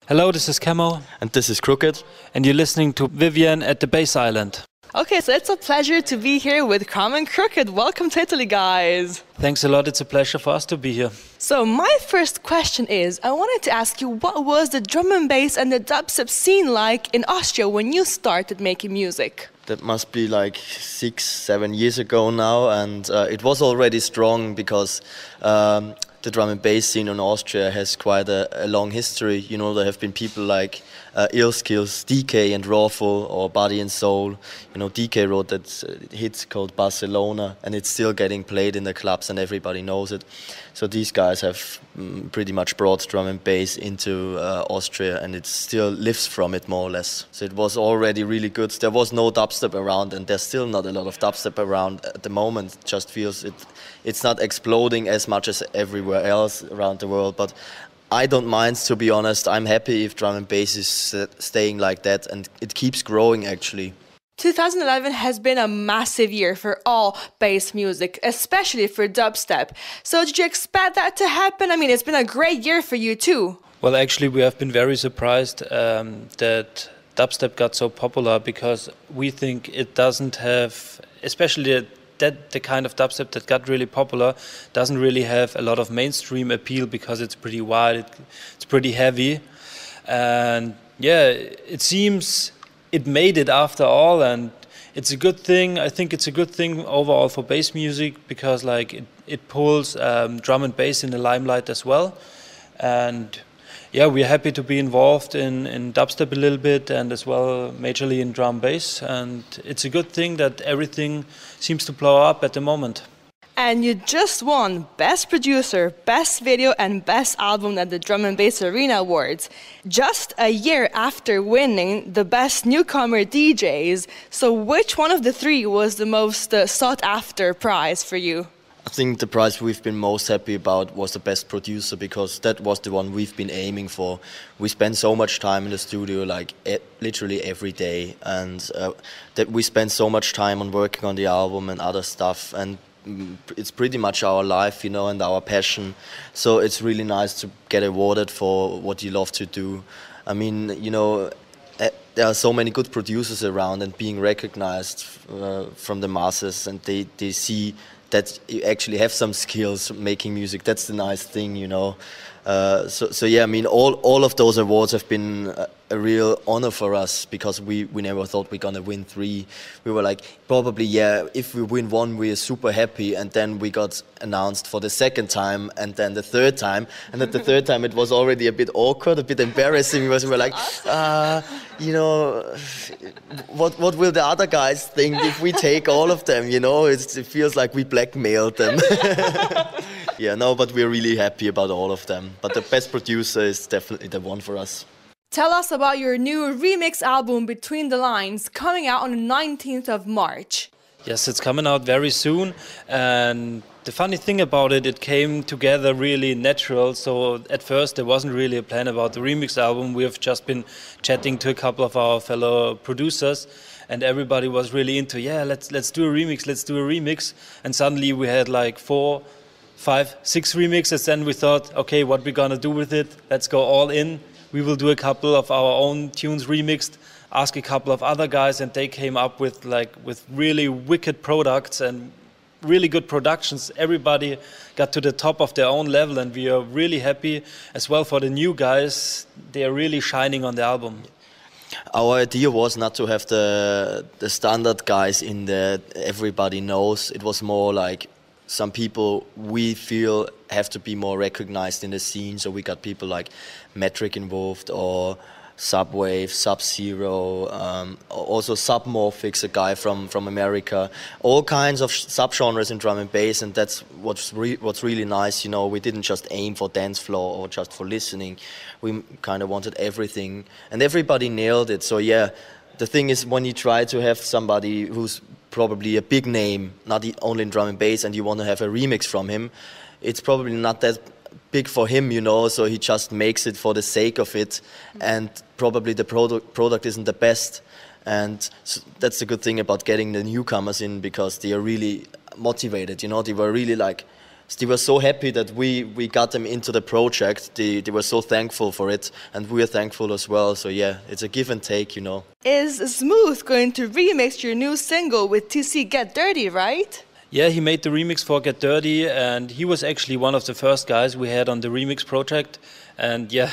Hello, this is CAMO. And this is Crooked. And you're listening to Vivien at the Base Island. Okay, so it's a pleasure to be here with CAMO KROOKED. Welcome to Italy, guys. Thanks a lot. It's a pleasure for us to be here. So my first question is, I wanted to ask you, what was the drum and bass and the dubstep scene like in Austria when you started making music? That must be like 6-7 years ago now, and it was already strong because the drum and bass scene in Austria has quite a long history. You know, there have been people like Illskills, DK and Rawful, or Body and Soul. You know, DK wrote that hit called Barcelona, and it's still getting played in the clubs and everybody knows it. So these guys have pretty much brought drum and bass into Austria, and it still lives from it more or less. So it was already really good. There was no dubstep around, and there's still not a lot of dubstep around at the moment. It just feels it's not exploding as much as everywhere else around the world, but I don't mind, to be honest. I'm happy if drum and bass is staying like that, and it keeps growing actually. 2011 has been a massive year for all bass music, especially for dubstep. So did you expect that to happen? I mean, it's been a great year for you too. Well, actually, we have been very surprised that dubstep got so popular, because we think it doesn't have, especially the kind of dubstep that got really popular, doesn't really have a lot of mainstream appeal because it's pretty wide, it's pretty heavy. And yeah, it seems it made it after all, and it's a good thing. I think it's a good thing overall for bass music, because like it pulls drum and bass in the limelight as well. And yeah, we're happy to be involved in dubstep a little bit, and as well majorly in drum bass. And it's a good thing that everything seems to blow up at the moment. And you just won Best Producer, Best Video and Best Album at the Drum and Bass Arena Awards, just a year after winning the Best Newcomer DJs. So which one of the three was the most sought after prize for you? I think the prize we've been most happy about was the Best Producer, because that was the one we've been aiming for. We spend so much time in the studio, like literally every day, and that we spend so much time on working on the album and other stuff, and it's pretty much our life, you know, and our passion. So it's really nice to get awarded for what you love to do. I mean, you know, there are so many good producers around, and being recognized from the masses, and they see that you actually have some skills making music. That's the nice thing, you know. So yeah, I mean, all of those awards have been a real honor for us, because we never thought we're gonna win 3. We were like, probably, yeah, if we win 1, we're super happy. And then we got announced for the 2nd time, and then the 3rd time. And at the 3rd time, it was already a bit awkward, a bit embarrassing, because we were like, you know, what will the other guys think if we take all of them? You know, it feels like we blackmailed them. Yeah, no, but we're really happy about all of them. But the Best Producer is definitely the one for us. Tell us about your new remix album, Between the Lines, coming out on the 19th of March. Yes, it's coming out very soon. And the funny thing about it, it came together really natural. So at first there wasn't really a plan about the remix album. We have just been chatting to a couple of our fellow producers, and everybody was really into, yeah, let's do a remix. And suddenly we had like 4, 5, 6 remixes, and we thought, okay, what we're gonna do with it? Let's go all in. We will do a couple of our own tunes remixed, ask a couple of other guys, and they came up with really wicked products and really good productions. Everybody got to the top of their own level, and we are really happy as well for the new guys. They are really shining on the album. Our idea was not to have the standard guys in there everybody knows. It was more like some people we feel have to be more recognized in the scene. So we got people like Metric involved, or Subwave, Sub-Zero, also Submorphix, a guy from America. All kinds of subgenres in drum and bass, and that's what's really nice. You know, we didn't just aim for dance floor or just for listening. We kind of wanted everything, and everybody nailed it. So yeah, the thing is, when you try to have somebody who's probably a big name, not only in drum and bass, and you want to have a remix from him, it's probably not that big for him, you know, so he just makes it for the sake of it, and probably the product isn't the best. And so that's the good thing about getting the newcomers in, because they are really motivated, you know, they were really like they were so happy that we got them into the project. They were so thankful for it, and we are thankful as well. So yeah, it's a give and take, you know. Is Smooth going to remix your new single with TC Get Dirty, right? Yeah, he made the remix for Get Dirty, and he was actually one of the first guys we had on the remix project. And yeah,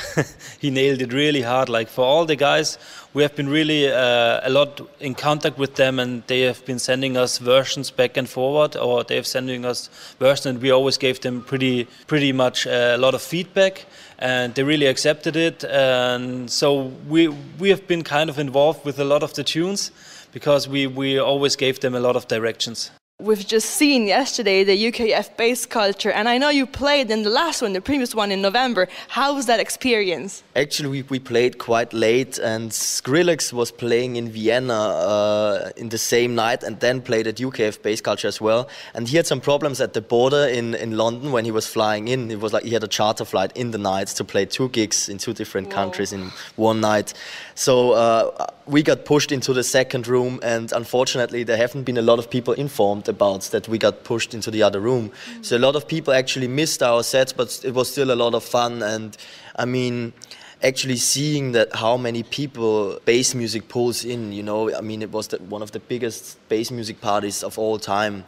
he nailed it really hard. Like for all the guys, we have been really a lot in contact with them, and they have been sending us versions back and forward, or they have sending us versions, and we always gave them pretty much a lot of feedback, and they really accepted it. And so we have been kind of involved with a lot of the tunes, because we always gave them a lot of directions. We've just seen yesterday the UKF Base Culture, and I know you played in the last one, the previous one in November. How was that experience? Actually, we played quite late, and Skrillex was playing in Vienna in the same night, and then played at UKF Base Culture as well. And he had some problems at the border in London when he was flying in. It was like he had a charter flight in the night to play 2 gigs in 2 different countries in one night. So we got pushed into the second room, and unfortunately there haven't been a lot of people informed about that we got pushed into the other room. So a lot of people actually missed our sets, but it was still a lot of fun. And I mean, actually seeing that how many people bass music pulls in, you know, I mean, it was one of the biggest bass music parties of all time.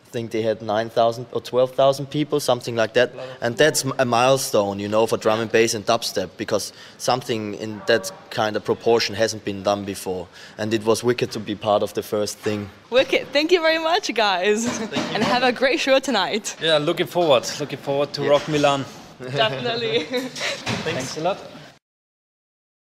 I think they had 9,000 or 12,000 people, something like that. And that's a milestone, you know, for drum and bass and dubstep, because something in that kind of proportion hasn't been done before. And it was wicked to be part of the first thing. Wicked. Thank you very much, guys. And have a great show tonight. Yeah, looking forward to Rock Milan. Definitely. Thanks a lot.